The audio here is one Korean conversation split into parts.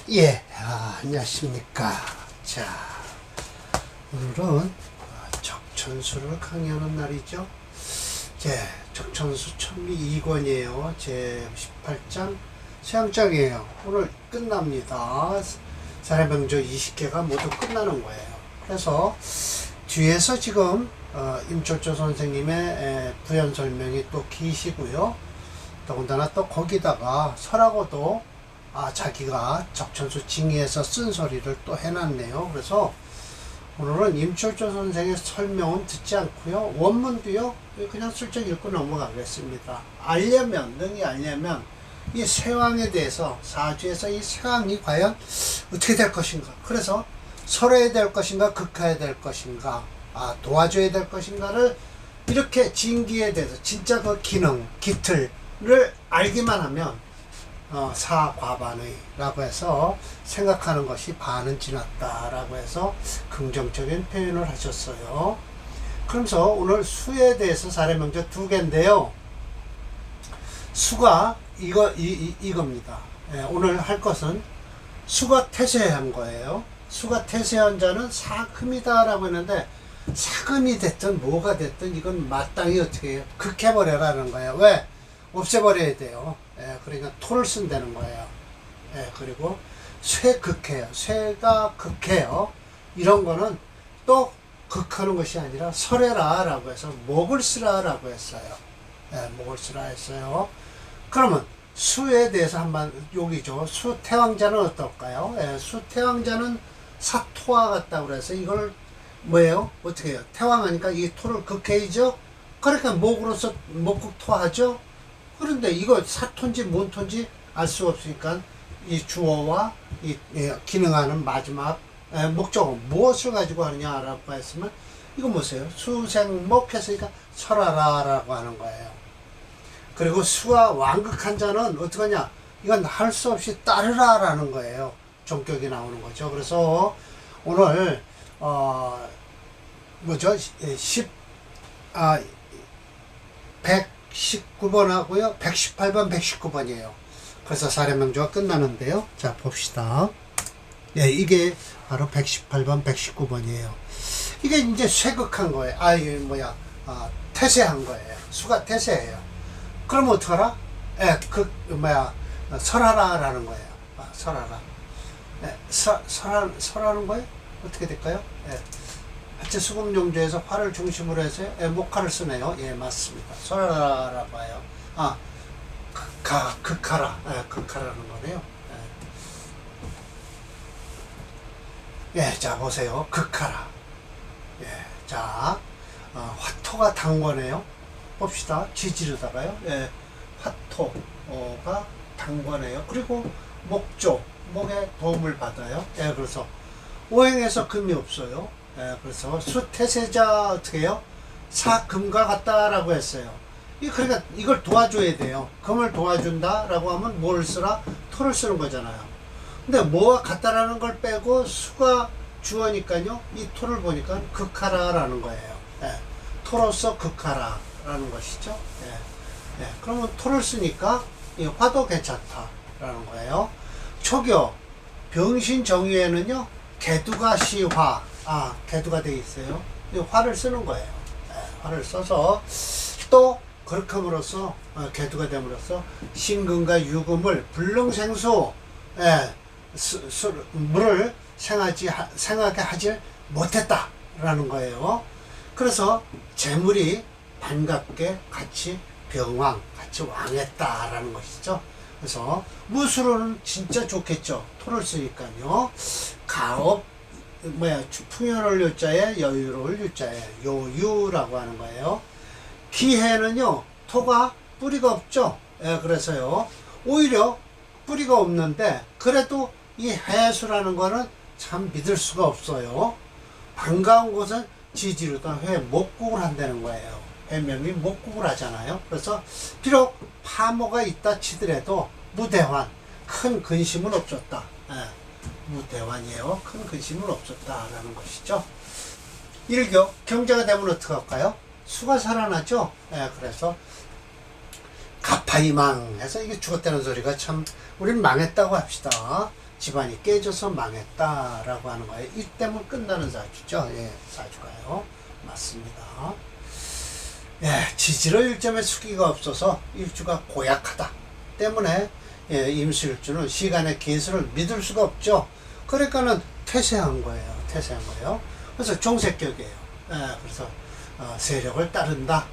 예, 안녕하십니까. 자, 오늘은 적천수를 강의하는 날이죠. 적천수 천리 2권이에요. 제 18장 수양장이에요. 오늘 끝납니다. 사례명조 20개가 모두 끝나는 거예요. 그래서 뒤에서 지금 임철조 선생님의 부연 설명이 또 기시고요. 더군다나 또 거기다가 설하고도 자기가 적천수 징의에서 쓴 소리를 또 해놨네요. 그래서 오늘은 임철조 선생의 설명은 듣지 않고요. 원문도요. 그냥 슬쩍 읽고 넘어가겠습니다. 능히 알려면 이 세왕에 대해서 사주에서 이 세왕이 과연 어떻게 될 것인가. 그래서 설해야 될 것인가 극하야 될 것인가 도와줘야 될 것인가를 이렇게 징기에 대해서 진짜 그 기능 기틀을 알기만 하면 사과반의라고 해서 생각하는 것이 반은 지났다라고 해서 긍정적인 표현을 하셨어요. 그러면서 오늘 수에 대해서 사례명제 2개인데요. 수가 이겁니다. 오늘 할 것은 수가 태세한 거예요. 수가 태세한 자는 사금이다라고 했는데 사금이 됐든 뭐가 됐든 이건 마땅히 어떻게 해요? 극해버려라는 거예요. 왜? 없애버려야 돼요. 그러니까 토를 쓴다는 거예요. 그리고 쇠극해요. 쇠가 극해요. 이런 거는 또 극하는 것이 아니라 설해라 라고 해서 목을 쓰라 라고 했어요. 목을 쓰라 했어요. 그러면 수에 대해서 한번 여기죠. 수태왕자는 어떨까요? 수태왕자는 사토와 같다고 그래서 이걸 뭐예요? 어떻게 해요? 태왕하니까 이 토를 극해이죠? 그러니까 목으로서 목극토하죠? 그런데 이거 사토인지 뭔토인지 알 수 없으니까 이 주어와 이 기능하는 마지막 목적은 무엇을 가지고 하느냐라고 했으면 이거 뭐세요? 수생목 했으니까 설하라 라고 하는 거예요. 그리고 수와 완극한 자는 어떡하냐? 이건 할 수 없이 따르라 라는 거예요. 종격이 나오는 거죠. 그래서 오늘 뭐죠? 119번 하고요. 118번, 119번이에요. 그래서 사례명조가 끝나는데요. 자, 봅시다. 이게 바로 118번, 119번이에요. 이게 이제 쇠극한 거예요. 이게 태세한 거예요. 수가 태세해요. 그럼 어떡하라? 설하라라는 거예요. 설하라. 설하는 거예요? 어떻게 될까요? 하체 수금용조에서 화를 중심으로 해서 목화를 쓰네요. 맞습니다. 설하라라고 해요. 극하라. 극하라는 거네요. 자, 보세요. 극하라. 자, 화토가 단거네요. 봅시다. 지지르다가요. 화토가 단거네요. 그리고 목조, 목에 도움을 받아요. 그래서 오행에서 금이 없어요. 그래서 수태세자 어떻게 해요? 사금과 같다라고 했어요. 그러니까 이걸 도와줘야 돼요. 금을 도와준다라고 하면 뭘 쓰라? 토를 쓰는 거잖아요. 근데 뭐와 같다라는 걸 빼고 수가 주어니까요. 이 토를 보니까 극하라라는 거예요. 토로서 극하라라는 것이죠. 그러면 토를 쓰니까 화도 괜찮다라는 거예요. 초교 병신 정유에는요. 개두가 시화 개두가 돼 있어요. 화를 쓰는 거예요. 화를 써서 또 그렇게 함으로써 개두가 됨으로써 신금과 유금을 불능생수 물을 생하게 하지 못했다라는 거예요. 그래서 재물이 반갑게 같이 병왕 같이 왕했다라는 것이죠. 그래서 무술은 진짜 좋겠죠. 토를 쓰니까요. 가업 풍요로울 유자에 여유로울 유자에 요유라고 하는 거예요. 기해는요. 토가 뿌리가 없죠. 그래서요. 오히려 뿌리가 없는데 그래도 이 해수라는 거는 참 믿을 수가 없어요. 반가운 곳은 지지르다 회 목국을 한다는 거예요. 해명이 목국을 하잖아요. 그래서 비록 파모가 있다 치더라도 무대환 큰 근심은 없었다. 무대환이에요. 큰 근심은 없었다라는 것이죠. 일교 경제가 되면 어떻게 할까요? 수가 살아나죠. 그래서 가파이망 해서 이게 죽었다는 소리가 참 우리는 망했다고 합시다. 집안이 깨져서 망했다라고 하는 거예요. 이때면 끝나는 사주죠. 예, 사주가요. 맞습니다. 예, 지지로 일점에 수기가 없어서 일주가 고약하다 때문에 예, 임수일주는 시간의 계수를 믿을 수가 없죠. 그러니까는 퇴세한 거예요. 퇴세한 거예요. 그래서 종색격이에요. 예, 그래서 세력을 따른다.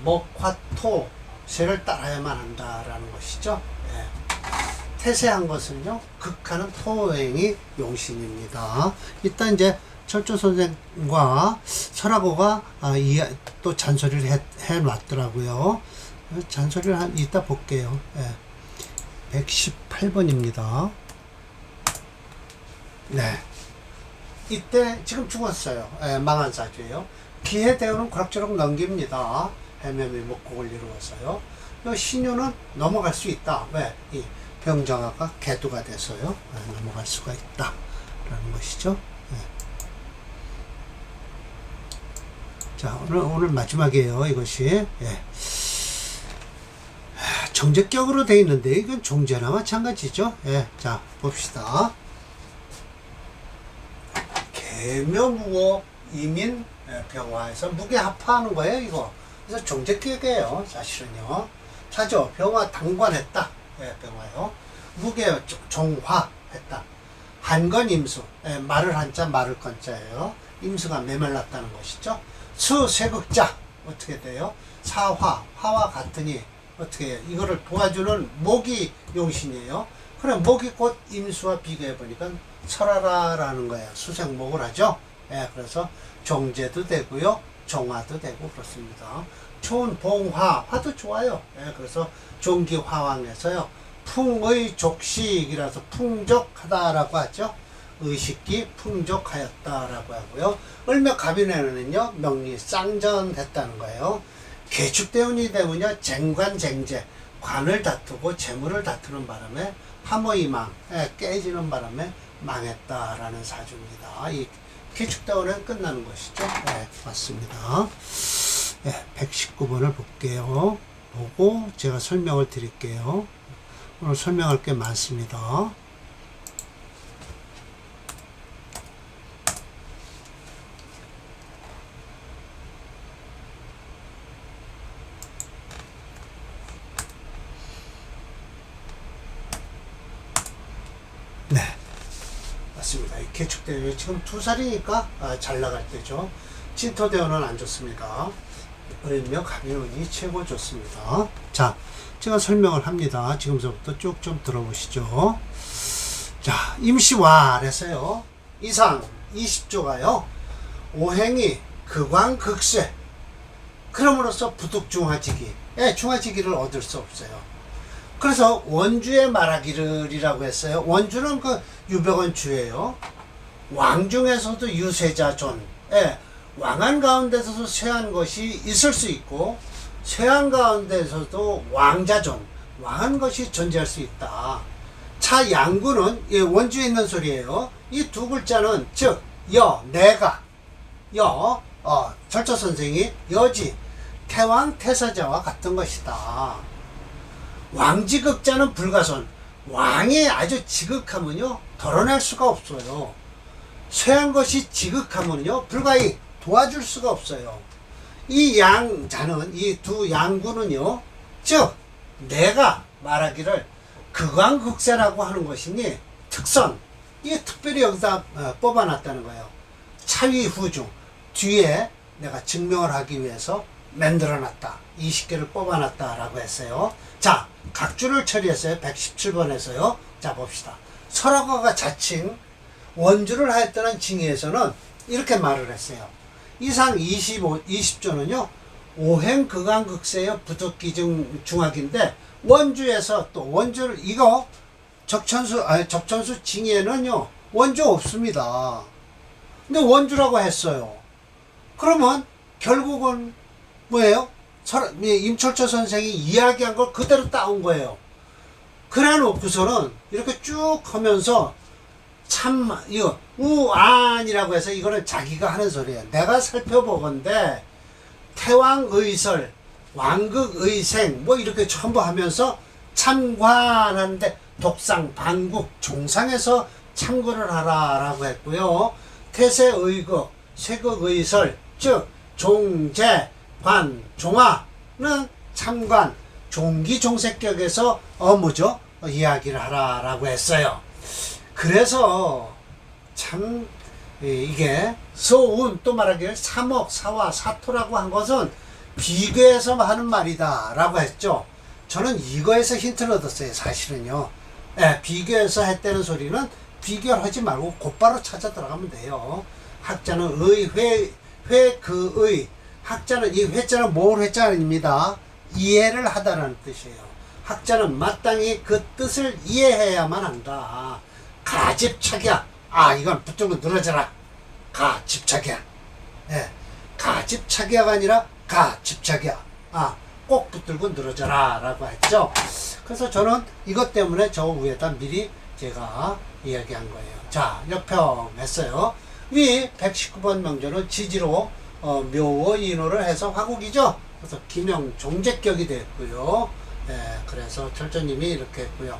목, 화, 토 세를 따라야만 한다라는 것이죠. 예. 태세한 것은요, 극하는 토행이 용신입니다. 일단 이제 철조 선생과 설하고가 또 잔소리를 해놨더라고요. 잔소리를 이따 볼게요. 예. 118번입니다. 네. 이때 지금 죽었어요. 예, 망한 사주예요. 기해대우는 그럭저럭 넘깁니다. 해면이 목곡을 이루어서요. 신유는 넘어갈 수 있다. 왜? 이 병정화가 개두가 돼서요. 넘어갈 수가 있다. 라는 것이죠. 네. 자, 오늘 마지막이에요. 이것이. 예. 정제격으로 되어 있는데, 이건 종제나 마찬가지죠. 예. 자, 봅시다. 계묘무어 이민 병화에서 무게 합화하는 거예요, 이거. 그래서 종제격이에요, 사실은요. 자죠, 병화 당관했다. 예, 병화요. 무게 종화했다. 한건 임수. 예, 말을 한자, 말을 건자예요. 임수가 메말랐다는 것이죠. 수, 세극자. 어떻게 돼요? 사화, 화와 같으니, 어떻게 해요? 이거를 도와주는 목이 용신이에요. 그럼 목이 곧 임수와 비교해보니까 설하라라는 거예요. 수생목을 하죠. 예, 그래서 종제도 되고요. 종화도 되고 그렇습니다. 좋은 봉화, 화도 좋아요. 예, 그래서 종기화왕에서요. 풍의 족식이라서 풍족하다라고 하죠. 의식기 풍족하였다라고 하고요. 을묘갑인에는요. 명리 쌍전했다는 거예요. 개축대운이 되면요. 쟁관쟁제, 관을 다투고 재물을 다투는 바람에 함의망, 깨지는 바람에 망했다라는 사주입니다. 이 개축대운은 끝나는 것이죠. 네, 맞습니다. 네, 119번을 볼게요. 보고 제가 설명을 드릴게요. 오늘 설명할 게 많습니다. 네. 맞습니다. 이 개축대운이 지금 2살이니까 잘 나갈 때죠. 진토대운은 안 좋습니다. 을묘 갑인운이 최고 좋습니다. 자, 제가 설명을 합니다. 지금서부터 쭉 좀 들어보시죠. 자, 임시왈에서요. 이상 20조가요. 오행이 극왕극쇠. 그럼으로써 부득중화지기. 예, 중화지기를 얻을 수 없어요. 그래서 원주의 말하기를이라고 했어요. 원주는 그 유병원 주예요. 왕 중에서도 유세자 존. 예, 왕한 가운데서도 쇠한 것이 있을 수 있고 쇠한 가운데서도 왕자존, 왕한 것이 존재할 수 있다. 차 양구는 예, 원주에 있는 소리예요. 이 두 글자는 즉 내가 철조 선생이 여지 태왕 태사자와 같은 것이다. 왕지극자는 불가선. 왕이 아주 지극하면요 덜어낼 수가 없어요. 쇠한 것이 지극하면요 불가히 도와줄 수가 없어요. 이 양자는 이 두 양구는요 즉 내가 말하기를 극왕극세라고 하는 것이니 특선 이 특별히 여기다 뽑아놨다는 거예요. 차위후중 뒤에 내가 증명을 하기 위해서 만들어놨다. 20개를 뽑아놨다라고 했어요. 자, 각주를 처리했어요. 117번에서요. 자, 봅시다. 설화가가 자칭 원주를 하였다는 징의에서는 이렇게 말을 했어요. 이상 20조는요. 오행 극왕극세의 부득기중 중학인데 원주에서 또 원주를 이거 적천수 징의에는요. 원주 없습니다. 근데 원주라고 했어요. 그러면 결국은 뭐예요? 임철초 선생이 이야기한 걸 그대로 따온 거예요. 그래 놓고서는 이렇게 쭉 하면서 참 이거 우안이라고 해서 이거는 자기가 하는 소리예요. 내가 살펴보건대 태왕의설 왕극의생 뭐 이렇게 전부 하면서 참관하는데 독상, 반국, 종상에서 참고를 하라라고 했고요. 태세의극, 쇠극의설, 즉 종제, 관, 종화는 참관, 종기종색격에서 뭐죠? 이야기를 하라라고 했어요. 그래서 참 이게 소운 또 말하기를 사목, 사화, 사토라고 한 것은 비교해서 하는 말이다 라고 했죠. 저는 이거에서 힌트를 얻었어요. 사실은요. 비교해서 했다는 소리는 비교를 하지 말고 곧바로 찾아 들어가면 돼요. 학자는 그의 학자는 이 회자는 모을 회자입니다. 이해를 하다라는 뜻이에요. 학자는 마땅히 그 뜻을 이해해야만 한다. 가집착이야. 이건 붙들고 늘어져라. 가집착이야. 가집착이야가 아니라 가집착이야. 꼭 붙들고 늘어져라 라고 했죠. 그래서 저는 이것 때문에 저 위에다 미리 제가 이야기한 거예요. 자, 역평했어요. 위 119번 명조는 지지로 묘어 인호를 해서 화국이죠. 그래서 기명 종제격이 됐고요. 그래서 철저님이 이렇게 했고요.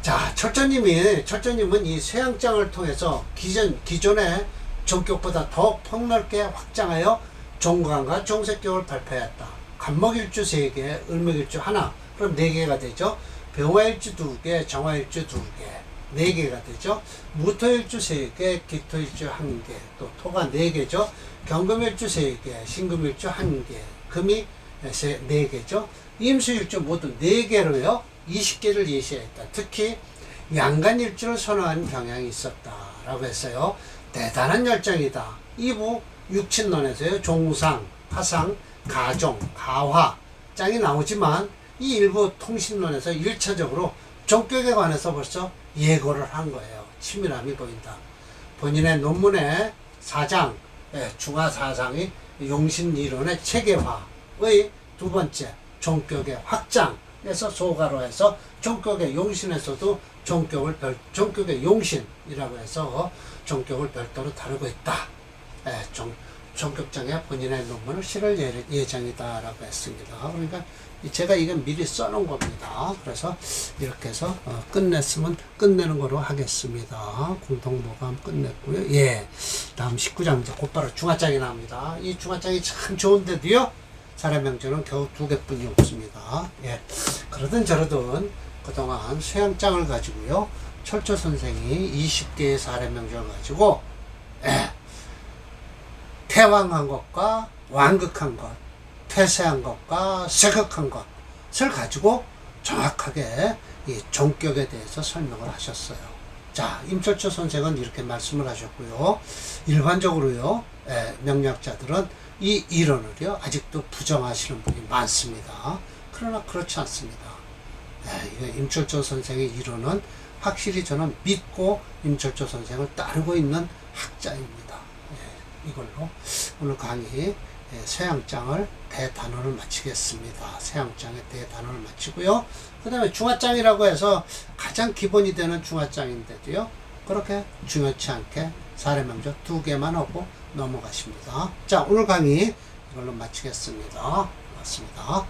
자, 철저님은 이 쇠양장을 통해서 기존의 종격보다 더 폭넓게 확장하여 종관과 종색격을 발표했다. 간목일주 3개, 을목일주 하나, 그럼 4개가 되죠. 병화일주 2개, 정화일주 2개, 4개가 되죠. 무토일주 3개, 기토일주 1개, 또 토가 4개죠. 경금일주 3개, 신금일주 1개, 금이 4개죠. 임수일주 모두 4개로요. 20개를 예시했다. 특히 양간일주를 선호하는 경향이 있었다라고 했어요. 대단한 열정이다. 2부 육친론에서요. 종상, 화상, 가종, 가화 짱이 나오지만 이 일부 통신론에서 1차적으로 종격에 관해서 벌써 예고를 한 거예요. 치밀함이 보인다. 본인의 논문의 4장, 중화사상의 용신이론의 체계화의 2번째 종격의 확장에서 소가로 해서 종격의 용신에서도 종격의 용신이라고 해서 종격을 별도로 다루고 있다. 종격장에 본인의 논문을 실을 예정이다라고 했습니다. 그러니까 제가 이건 미리 써놓은 겁니다. 그래서 이렇게 해서 끝냈으면 끝내는 거로 하겠습니다. 공통모감 끝냈고요. 다음 19장 이제 곧바로 중화장이 나옵니다. 이 중화장이 참 좋은데도요. 사례명제는 겨우 2개뿐이 없습니다. 그러든 저러든 그동안 쇠양장을 가지고요. 철조 선생이 20개의 사례명제를 가지고 태왕한 것과 완극한 것, 폐쇄한 것과 쇠극한 것을 가지고 정확하게 이 종격에 대해서 설명을 하셨어요. 자, 임철조 선생은 이렇게 말씀을 하셨고요. 일반적으로요, 명리학자들은 이 이론을요, 아직도 부정하시는 분이 많습니다. 그러나 그렇지 않습니다. 임철조 선생의 이론은 확실히 저는 믿고 임철조 선생을 따르고 있는 학자입니다. 이걸로 오늘 강의 쇠양장을 대단원을 마치겠습니다. 쇠양장의 대단원을 마치고요. 그 다음에 중화장이라고 해서 가장 기본이 되는 중화장인데도요. 그렇게 중요치 않게 사례명조 2개만 하고 넘어가십니다. 자, 오늘 강의 이걸로 마치겠습니다. 고맙습니다.